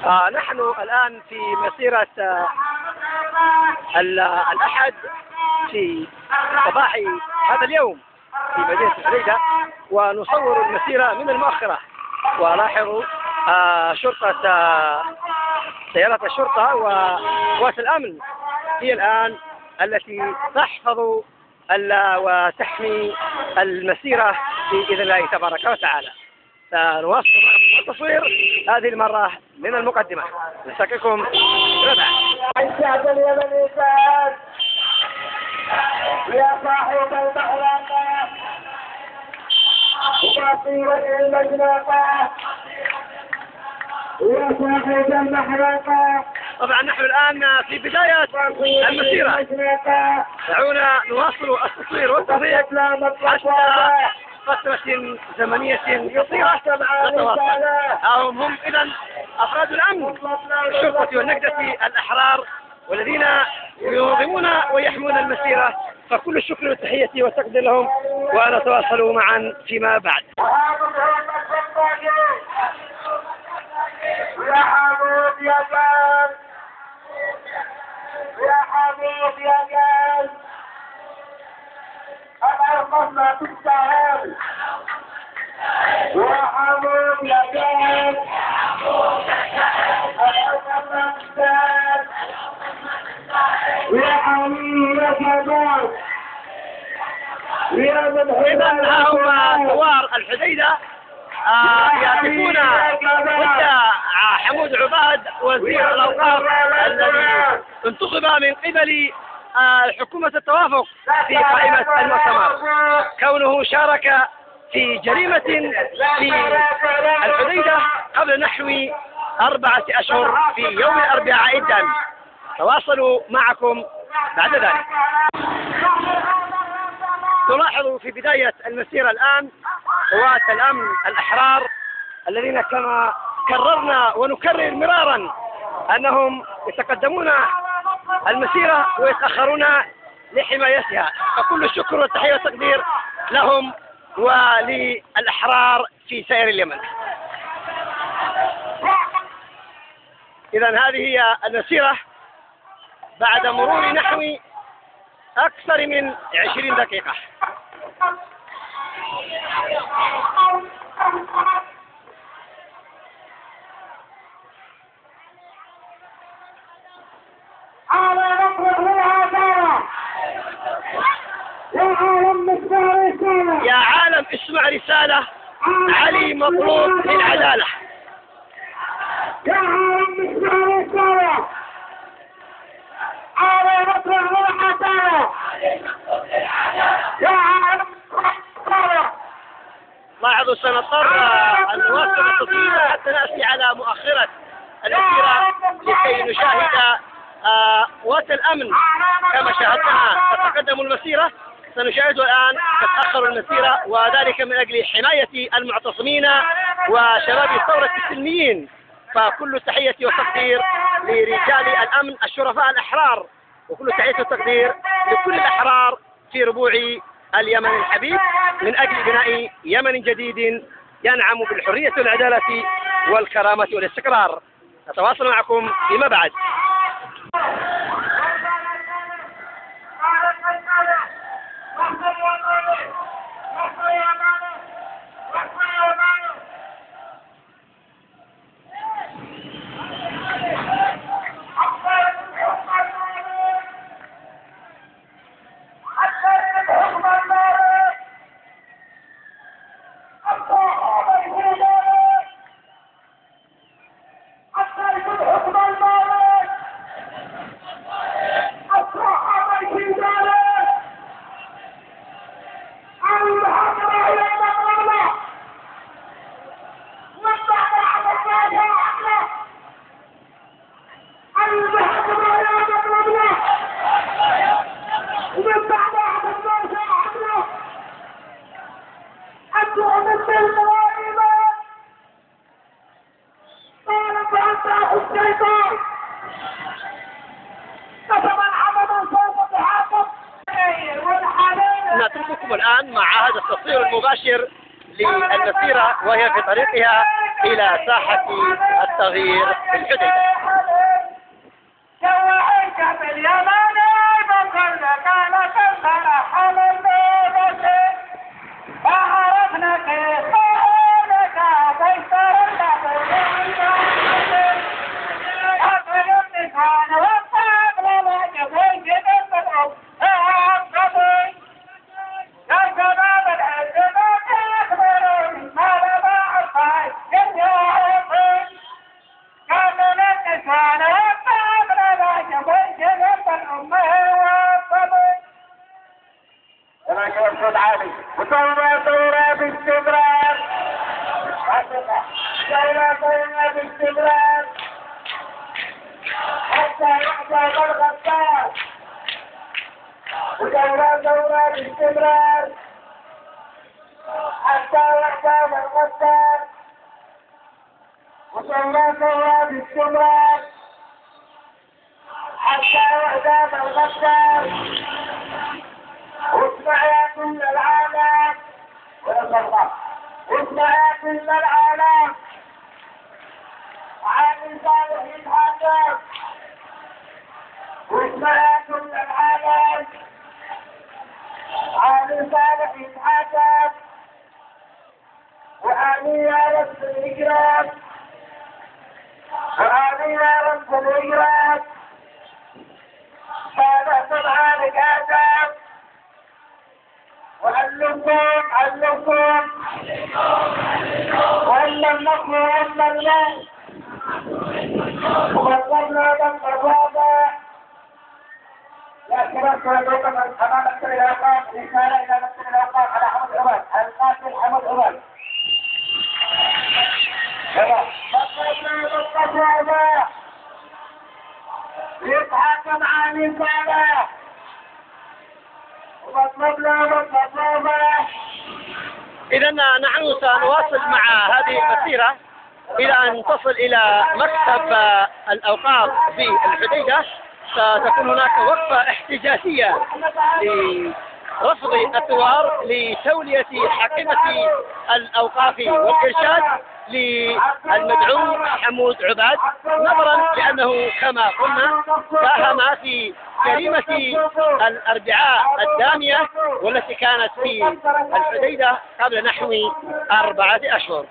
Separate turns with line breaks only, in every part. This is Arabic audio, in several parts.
نحن الآن في مسيرة الأحد في صباح هذا اليوم في مدينة الحديدة، ونصور المسيرة من المؤخرة. ولاحظوا سيارات الشرطة وقوات الأمن هي الآن التي تحفظ وتحمي المسيرة بإذن الله تبارك وتعالى. سنواصل التصوير هذه المرة من المقدمة. نشكركم.
الشعب اليمني كان يا صاحب المحرقة ومصيرة المجنقة يا صاحب المحرقة.
طبعا نحن الآن في بداية المسيرة، دعونا نواصل التصوير والتصوير حتى فترة زمنية قصيرة نتواصل. هم إذا أفراد الأمن الشرطة والنجدة الأحرار والذين ينظمون ويحمون المسيرة، فكل الشكر والتحية والتقدير لهم، ونتواصل معا فيما بعد.
يا حبيب يا جان يا حبيب يا جان الأرض ما تستاهل يا حبيب يا جان الأرض ما تستاهل يا حبيب يا جان يا
إذا هم ثوار الحديدة يهتفون ضد حمود عباد وزير الأوقاف الذي انتخب من قبل حكومة التوافق في قائمة المؤتمر، كونه شارك في جريمة في الحديدة قبل نحو 4 أشهر في يوم الأربعاء إذن. تواصلوا معكم بعد ذلك. تلاحظوا في بداية المسيرة الآن قوات الأمن الأحرار الذين كما كررنا ونكرر مرارا أنهم يتقدمون المسيرة ويتأخرون لحمايتها، فكل الشكر والتحية والتقدير لهم وللأحرار في سائر اليمن. إذا هذه هي المسيرة بعد مرور نحو أكثر من 20 دقيقة. يا عالم اسمع رسالة، علي مطلوب للعدالة.
يا عالم اسمع رسالة، علي مطلوب للعدالة. يا عالم
لاحظوا سنضطر أن نواصل التصوير حتى نأتي على مؤخرة المسيرة لكي نشاهد قوات الأمن كما شاهدنا تتقدم المسيرة. سنشاهد الآن تتأخر المسيرة، وذلك من أجل حماية المعتصمين وشباب الثورة السلميين. فكل التحية والتقدير لرجال الأمن الشرفاء الأحرار، وكل التحية والتقدير لكل الأحرار في ربوع اليمن الحبيب من أجل بناء يمن جديد ينعم بالحرية والعدالة والكرامة والاستقرار. نتواصل معكم فيما بعد. نترككم الآن مع هذا التصوير المباشر للمسيرة وهي في طريقها إلى ساحة التغيير في الحديدة.
ثورة باستمرار باستمرار حتى يحظى بالغسال ثورة باستمرار حتى يحظى بالغسال ثورة باستمرار حتى يحظى بالغسال. واسمع يا كل العالم واسمع يا كل العالم عالي صالح يتحاكم. واسمع يا كل العالم عالي صالح يتحاكم. وآمين يا رب الإكرام وآمين يا رب الإكرام. هذا طبعا الآدم علمكم وعلمناكم وعلمنا وبصرنا لك الرابع. يا شباب كلكم امام مكتب الاوقاف رساله الى مكتب الاوقاف على حمد عباد القاتل حمد عباد. بصرنا لك الرابع يتحكم عن صالح.
إذا نحن سنواصل مع هذه المسيرة إلى أن تصل إلى مكتب الأوقاف في الحديدة. ستكون هناك وقفة احتجاجية لرفض الثوار لتولية حاكمة الأوقاف والإرشاد للمدعو حمود عباد، نظرا لأنه كما قلنا ساهم في جريمة الأربعاء الدامية والتي كانت في الحديدة قبل نحو 4 أشهر.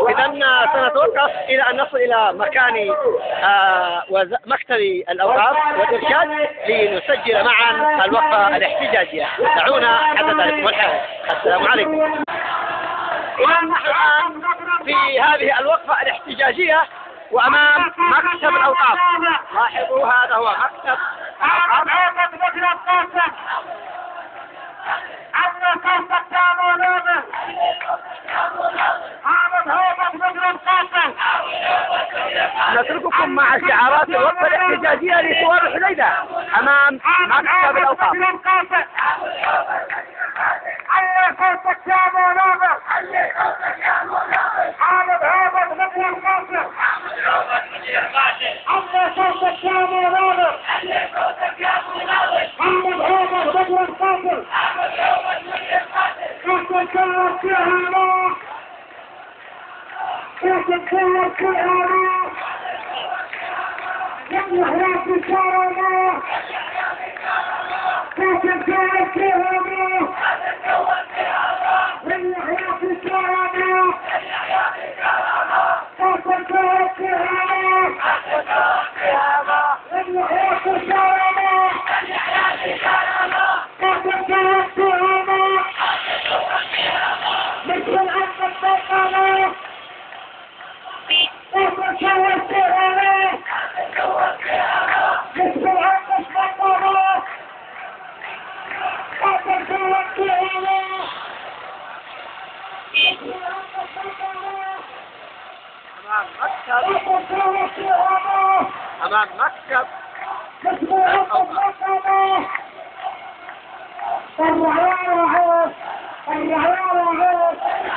إذا سنتوقف إلى أن نصل إلى مكان مكتب الأوقاف والإرشاد لنسجل معا الوقفة الاحتجاجية. دعونا حتى ذلك والحال. السلام عليكم. نحن الآن في هذه الوقفة الاحتجاجية وأمام مكتب الأوقاف. لاحظوا هذا هو مكتب نترككم مع شعارات الوقفة الاحتجاجية لثوار الحديدة أمام مكتب الأوقاف. أمام مكتب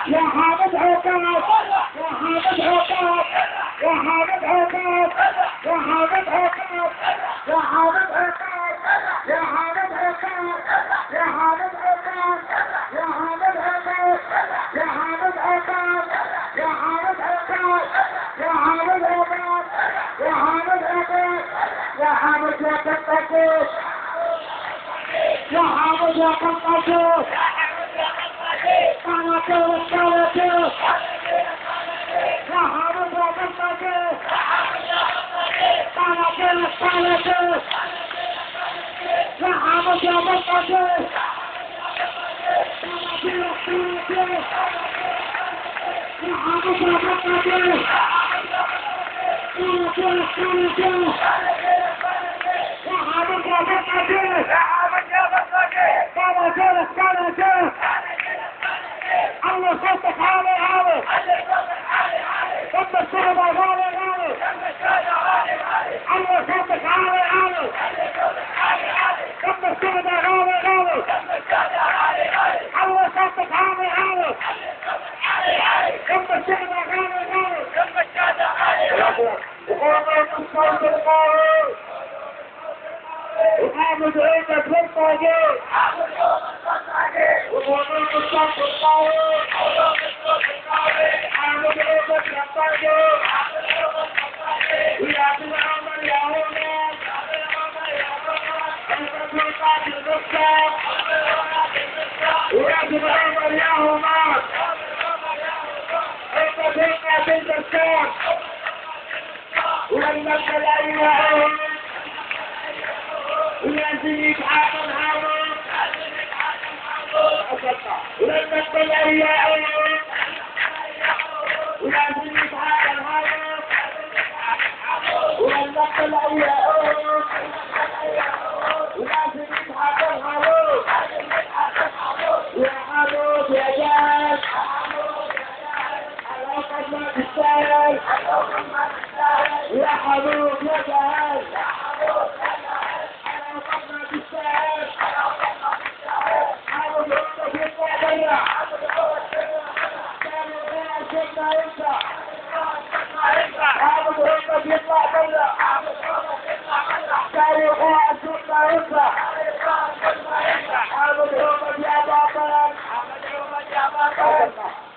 يا حامد عقاب يا حامد عقاب يا حامد عقاب يا حامد عقاب يا حامد عقاب يا حامد عقاب يا حامد عقاب يا حامد عقاب يا حامد عقاب يا حامد عقاب يا حامد عقاب يا حامد عقاب يا حامد يا قطاطوس يا حامد يا قطاطوس قناطوس قناطوس يا حامد يا قطاطوس قناطوس قناطوس يا حامد يا قطاطوس قناطوس قناطوس يا حامد يا قطاطوس قناطوس قناطوس يا حامد يا قطاطوس قناطوس قناطوس الله صوتك عالي عالي كم الشرب غالي غالي الله صوتك عالي عالي كم الشرب غالي غالي الله صوتك عالي عالي كم الشرب غالي غالي وقامت الصوت القوي وقامت عينك للطاغوت وقامت الصوت القوي وقامت عينك للطاغوت ويا فرعون اليهود انت تلقى بالمسلم ويا فرعون اليهود انت تلقى بالمسلم ولما تلاقيهم ولازم يتعاطى الهارون ولما تلاقيهم ولازم يتعاطى الهارون ولما تلاقيهم ولازم يتعاطى الهارون يا حمود يا جاد الأوقات ما تستاهل يا حمود يا جاد الأوقات ما تستاهل حمود عمرك يطلع برا كانوا غير شفنا انت حمود عمرك يطلع برا كانوا غير شفنا انت حمود عمرك يا باطل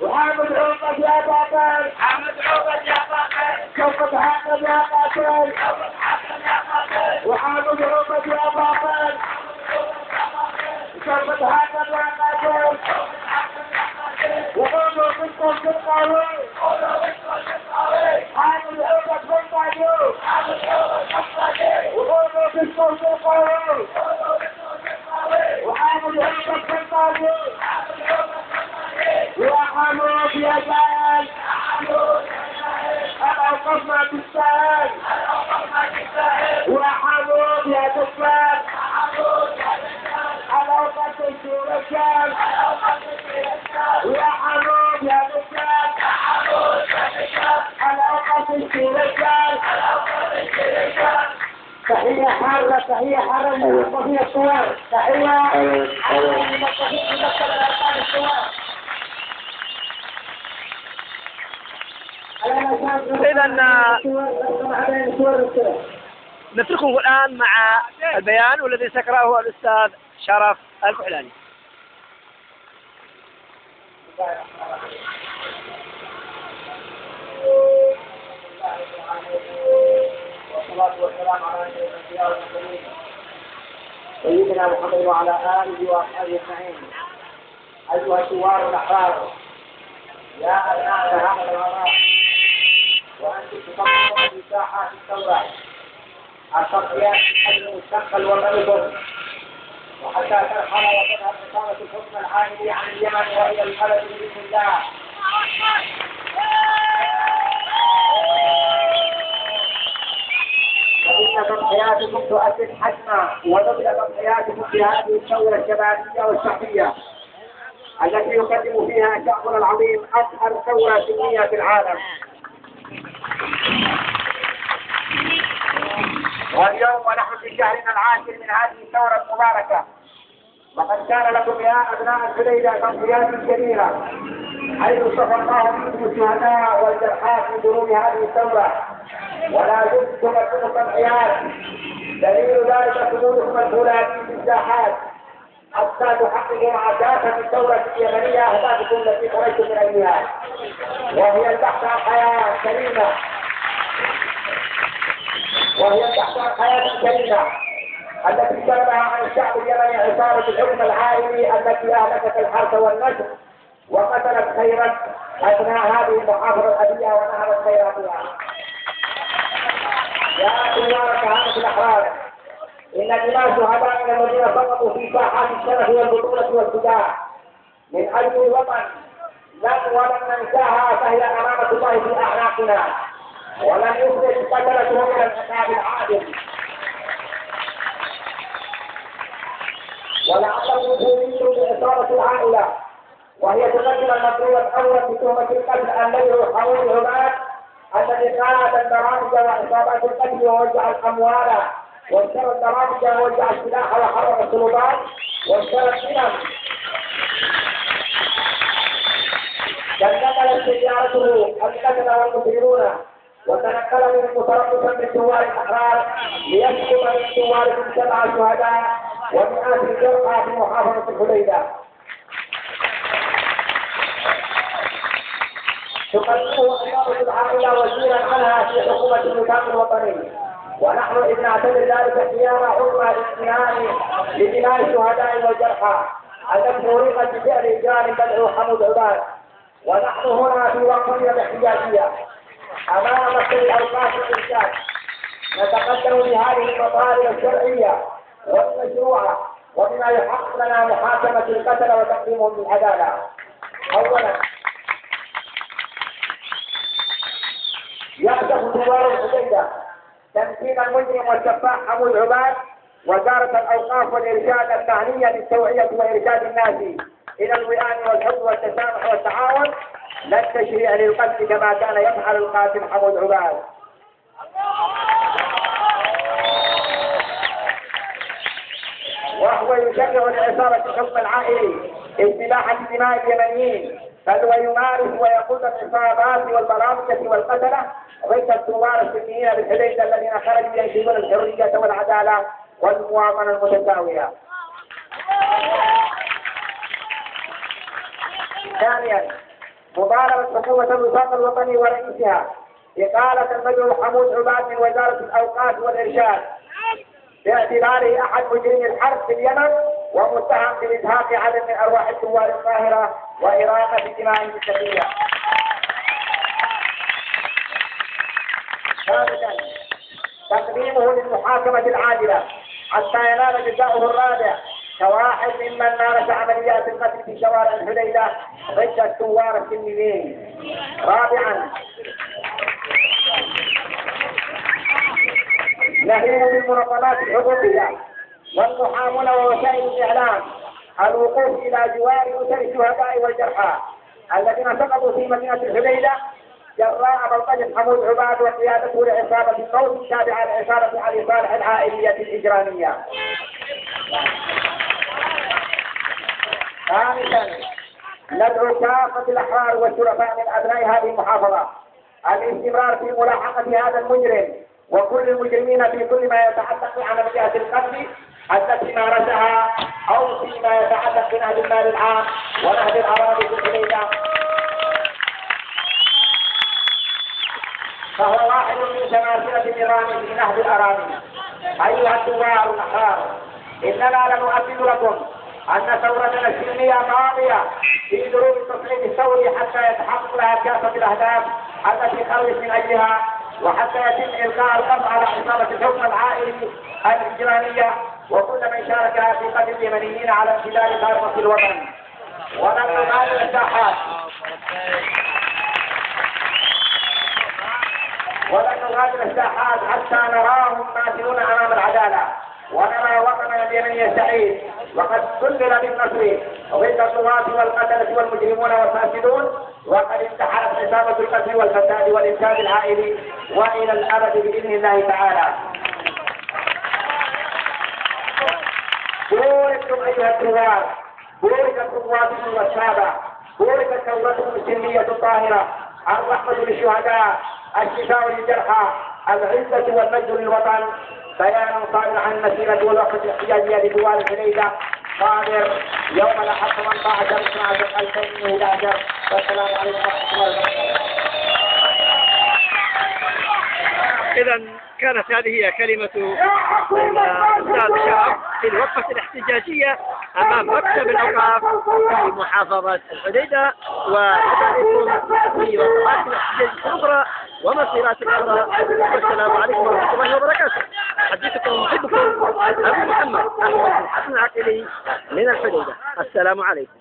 وحامد عمرك يا باطل سوف تحقق يا قاتل وحامد عمرك يا باطل سوف تحقق يا قاتل وقولوا منكم في القانون حامد عمرك في القانون وقولوا منكم في القانون وحامد عمرك في القانون يا حمود يا جلال الأوقات ما تستاهل يا حمود يا دجال الأوقات تمشي رجال يا حمود يا دجال الأوقات تمشي رجال تحية حارة تحية حارة للمطبخية الصور تحية حارة للمطبخية الصور
إذا نتركه الآن مع البيان والذي سيقرأه الأستاذ شرف الكحلاني.
والصلاة والسلام على أشرف الأنبياء والمرسلين سيدنا محمد وعلى آله وأصحابه أجمعين. أيها الثوار الأحرار يا أبناء هذا الوطن وأنتم تفكرون في ساحات الثورة التضحيات أجل المستقبل والرغبة وحتى ترحل وتذهب إقامة الحكم العالمي عن اليمن وإلى البلد بإذن الله. فإن تضحياتكم تؤكد حجما ونبذ تضحياتكم في هذه الثورة الشبابية والشعبية التي يقدم فيها شعبنا العظيم أفخر ثورة سلمية في العالم. واليوم ونحن في شهرنا العاشر من هذه الثورة المباركة، وقد كان لكم يا أبناء الجليلة تضحيات كبيرة حيث صفى الله منكم الشهداء والجرحى في ظروف هذه الثورة ولا يمكن التضحيات. دليل ذلك ثبوتهم الفولاذي في الساحات حتى تحقق مع كافة الدولة اليمنية أهدافكم التي خرجتم من أجلها، وهي البحث عن حياة كريمة التي سلبها عن الشعب اليمني عصابة الحكم العائلي التي أهلكت الحرث والنسل وقتلت خيرا أثناء هذه المحافظة الأبية ونهبت خيراتها. يا ثوار كهنة الأحرار، إن دماء شهدائنا الذين سقطوا في ساحات الشرف والبطولة والفداء من أجل الوطن ولن ننساها، فهي أمانة الله في أعناقنا، ولن يخرج قتلته إلى العقاب العادل. ولعله يكون لإصابة العائلة وهي تقدم المطلوب الأول بتهمة القتل الذي هو حول العباد الذي قاد البرامج وعصابات القتل ووزع الأموال واشترى البرامج ووزع السلاح وحرر السلطات واشترى السلم. تنقل سيارته القتل والمسلمون وتنقل من متربصا بالثوار الأحرار ليسقط من ثوارهم 7 شهداء ومئات الجرحى في محافظة الحديدة. تقدمه إدارة العائلة وزيرا عنها في حكومة النظام الوطني، ونحن إذ نعتبر ذلك قيام حكم الانتهاء لبناء الشهداء والجرحى التي أريقت بفعل إجرام بدعو حمود عباد. ونحن هنا في وقتنا الاحتجاجية أمام مكتب الأوقاف والإرشاد نتقدم بهذه المطالب الشرعية والمشروعة وبما يحقق لنا محاكمة القتلة وتقديمهم للعدالة. أولا، يهدف ثوار الحديدة تمكين المجرم والسفاح حمود عباد وزارة الأوقاف والإرشاد المعنية بالتوعية وإرشاد الناس إلى الوئام والحب والتسامح والتعاون لا التشريع للقتل كما كان يفعل القاتل حمود عباد. وهو يشرع لعصابة الحكم العائلي استباحة دماء اليمنيين، بل ويمارس ويقود العصابات والبرامجة والقتلة ضد الثوار السنيين بالحديدة الذين خرجوا ينشدون الحرية والعدالة والمواطنة المتساوية. ثانيا، مطالبة حكومة الوفاق الوطني ورئيسها إقالة المدعو حمود عباد من وزارة الأوقاف والإرشاد باعتباره أحد مجرمي الحرب في اليمن ومتهم بإزهاق عدد من أرواح الثوار القاهرة وإراقة دمائهم الكثيرة. ثالثا، تقديمه للمحاكمة العادلة حتى ينال جزاؤه الرادع كواحد ممن مارس عمليات القتل في شوارع الحديدة ضد الثوار السنيين. رابعا، نهيه بالمنظمات الحقوقية والمحاملة ووسائل الإعلام الوقوف إلى جوار أسر الشهداء والجرحى الذين سقطوا في مدينة الحديدة جراء بلطجة حمود عباد وقيادته لعصابة الصوت التابعة لعصابة علي صالح العائلية الإجرامية. ثالثا، ندعو كافة الأحرار والشرفاء من أبناء هذه المحافظة الاستمرار في ملاحقة هذا المجرم وكل المجرمين في كل ما يتعلق بعمليات القتل التي مارسها أو فيما يتعلق بنهب المال العام ونهب الأراضي في الحديدة، فهو واحد من سلاسل النظام في نهب الأراضي. أيها الثوار الأحرار، إننا لنؤكد لكم أن ثورتنا السلمية ماضية في ظروف التصعيد الثوري حتى يتحقق لها كافة الأهداف التي خرجت من أجلها وحتى يتم إلقاء القبض على عصابة الحكم العائلي الإجرامية وكل من شاركها في قتل اليمنيين على امتداد خارطة الوطن. ولن نغادر الساحات حتى نراهم ماثلون أمام العدالة ونرى وطننا اليمني السعيد وقد سلل بالنصر ضد الطغاة والقتلة والمجرمون والفاسدون وقد انتحرت عصابة القتل والفساد والإفساد العائلي وإلى الأبد بإذن الله تعالى. بوركتم أيها الثوار، بوركت قواتكم والشابة، بوركت ثورتكم السلمية الطاهرة، الرحمة للشهداء، الشفاء للجرحى، العزة والمجد للوطن. بيانا صادر عن المسيرة والوقت الاحتجاجية لدول الحديدة صادر يوم الأحد 18/12/2011. والسلام عليكم ورحمة الله وبركاته.
إذا كانت هذه هي كلمة الأستاذ شرف في الوقفة الاحتجاجية أمام مكتب الأوقاف في محافظة الحديدة، وأتابعكم في وقفات الاحتجاج الكبرى ومسيرات الأخرى. والسلام عليكم ورحمة الله وبركاته. حديثكم محبكم أبو محمد أحمد بن حسن العقيلي من الحديدة. السلام عليكم.